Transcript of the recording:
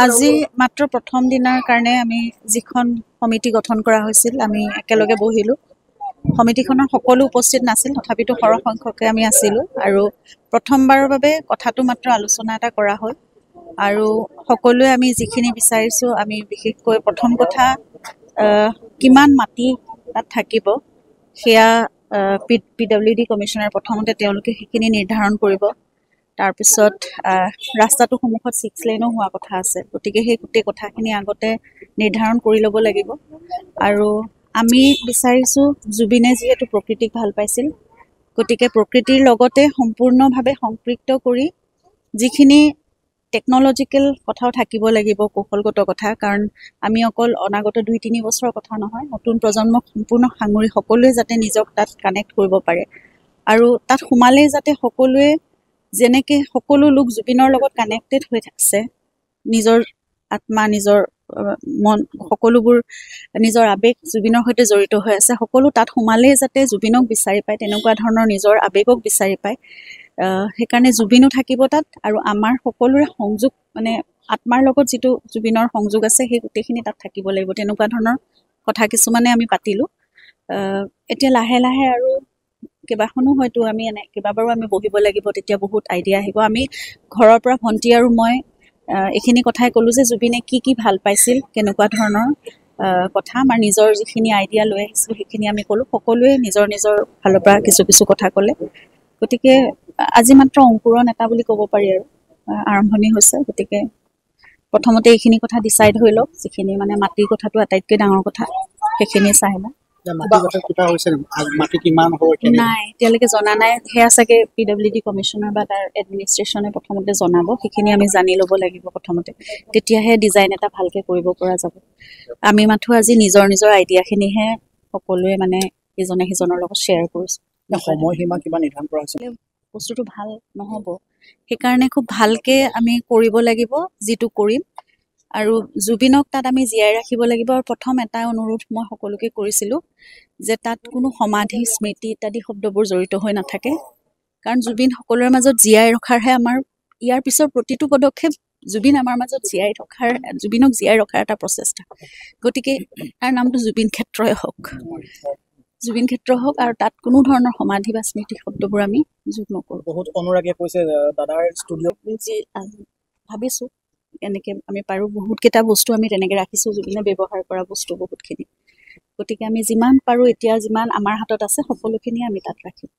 আজি মাত্ৰ প্ৰথম দিনাৰ কাৰণে আমি যিখন সমিতি গঠন কৰা হৈছিল আমি একেলগে বহিলোঁ। সমিতিখনৰ সকলো উপস্থিত নাছিল, তথাপিতো সৰহ সংখ্যকে আমি আছিলোঁ আৰু প্ৰথমবাৰৰ বাবে কথাটো মাত্ৰ আলোচনা এটা কৰা হ'ল আৰু সকলোৱে আমি যিখিনি বিচাৰিছোঁ, আমি বিশেষকৈ প্ৰথম কথা কিমান মাটি তাত থাকিব সেয়া PWD কমিশ্যনাৰ প্ৰথমতে তেওঁলোকে সেইখিনি নিৰ্ধাৰণ কৰিব। তাৰপিছত ৰাস্তাটো সন্মুখত 6 লেনো হোৱা কথা আছে, গতিকে সেই গোটেই কথাখিনি আগতে নিৰ্ধাৰণ কৰি ল'ব লাগিব। আৰু আমি বিচাৰিছোঁ জুবিনে যিহেতু প্ৰকৃতিক ভাল পাইছিল, গতিকে প্ৰকৃতিৰ লগতে সম্পূৰ্ণভাৱে সম্পৃক্ত কৰি যিখিনি টেকন'লজিকেল কথাও থাকিব লাগিব, কৌশলগত কথা, কাৰণ আমি অকল অনাগত 2-3 বছৰৰ কথা নহয়, নতুন প্ৰজন্মক সম্পূৰ্ণ সাঙুৰি সকলোৱে যাতে নিজক তাত কানেক্ট কৰিব পাৰে আৰু তাত সোমালেই যাতে সকলোৱে যেনেকৈ সকলো লোক জুবিনৰ লগত কানেক্টেড হৈ আছে, নিজৰ আত্মা, নিজৰ মন, সকলোবোৰ নিজৰ আৱেগ জুবিনৰ সৈতে জড়িত হৈ আছে, সকলো তাত সোমালেই যাতে জুবিনক বিচাৰি পায়, তেনেকুৱা ধৰণৰ নিজৰ আৱেগক বিচাৰি পায়। সেইকাৰণে জুবিনো থাকিব তাত আৰু আমাৰ সকলোৰে সংযোগ, মানে আত্মাৰ লগত যিটো জুবিনৰ সংযোগ আছে সেই গোটেইখিনি তাত থাকিব লাগিব, তেনেকুৱা ধৰণৰ কথা কিছুমানে আমি পাতিলোঁ। এতিয়া লাহে লাহে আৰু কেইবাখনো হয়তো আমি কেইবাবাৰো আমি বহিব লাগিব, তেতিয়া বহুত আইডিয়া আহিব। আমি ঘৰৰ পৰা ভণ্টি আৰু মই এইখিনি কথাই ক'লোঁ যে জুবিনে কি কি ভাল পাইছিল, কেনেকুৱা ধৰণৰ কথা, আমাৰ নিজৰ যিখিনি আইডিয়া লৈ আহিছোঁ সেইখিনি আমি ক'লোঁ। সকলোৱে নিজৰ নিজৰ ফালৰ পৰা কিছু কিছু কথা ক'লে, গতিকে আজি মাত্ৰ অংকুৰণ এটা বুলি ক'ব পাৰি আৰু আৰম্ভণি হৈছে। গতিকে প্ৰথমতে এইখিনি কথা ডিচাইড হৈ লওক, যিখিনি মানে মাটিৰ কথাটো আটাইতকৈ ডাঙৰ কথা, সেইখিনি চাই লওঁ। নাই, এতিয়ালৈকে জনা নাই, সেয়া চাগে PWD কমিশ্যনাৰ বা তাৰ এডমিনিষ্ট্ৰেশ্যনে প্ৰথমতে জনাব, সেইখিনি আমি জানি ল'ব লাগিব প্ৰথমতে, তেতিয়াহে ডিজাইন এটা ভালকৈ কৰিব পৰা যাব। আমি মাথো আজি নিজৰ নিজৰ আইডিয়াখিনিহে সকলোৱে মানে ইজনে সিজনৰ লগত শ্বেয়াৰ কৰিছোঁ। সময়সীমা কিবা নিৰ্ধাৰণ কৰা হৈছে? বস্তুটো ভাল নহ'ব, সেইকাৰণে খুব ভালকৈ আমি কৰিব লাগিব যিটো কৰিম, আৰু জুবিনক তাত আমি জীয়াই ৰাখিব লাগিব। আৰু প্ৰথম এটা অনুৰোধ মই সকলোকে কৰিছিলোঁ যে তাত কোনো সমাধি, স্মৃতি ইত্যাদি শব্দবোৰ জড়িত হৈ নাথাকে, কাৰণ জুবিন সকলোৰে মাজত জীয়াই ৰখাৰহে আমাৰ ইয়াৰ পিছৰ প্ৰতিটো পদক্ষেপ জুবিন আমাৰ মাজত জুবিনক জীয়াই ৰখাৰ এটা প্ৰচেষ্টা। গতিকে তাৰ নামটো জুবিন ক্ষেত্ৰই হওক, জুবিন ক্ষেত্ৰ হওক, আৰু তাত কোনো ধৰণৰ সমাধি বা স্মৃতি শব্দবোৰ আমি যোগ নকৰোঁ। বহুত অনুৰাগীয়ে কৈছে দাদাৰ ষ্টুডিঅ' ভাবিছোঁ এনেকৈ আমি পাৰোঁ, বহুতকেইটা বস্তু আমি তেনেকৈ ৰাখিছোঁ, জুবিনে ব্যৱহাৰ কৰা বস্তু বহুতখিনি। গতিকে আমি যিমান পাৰোঁ এতিয়া যিমান আমাৰ হাতত আছে সকলোখিনি আমি তাত ৰাখিম।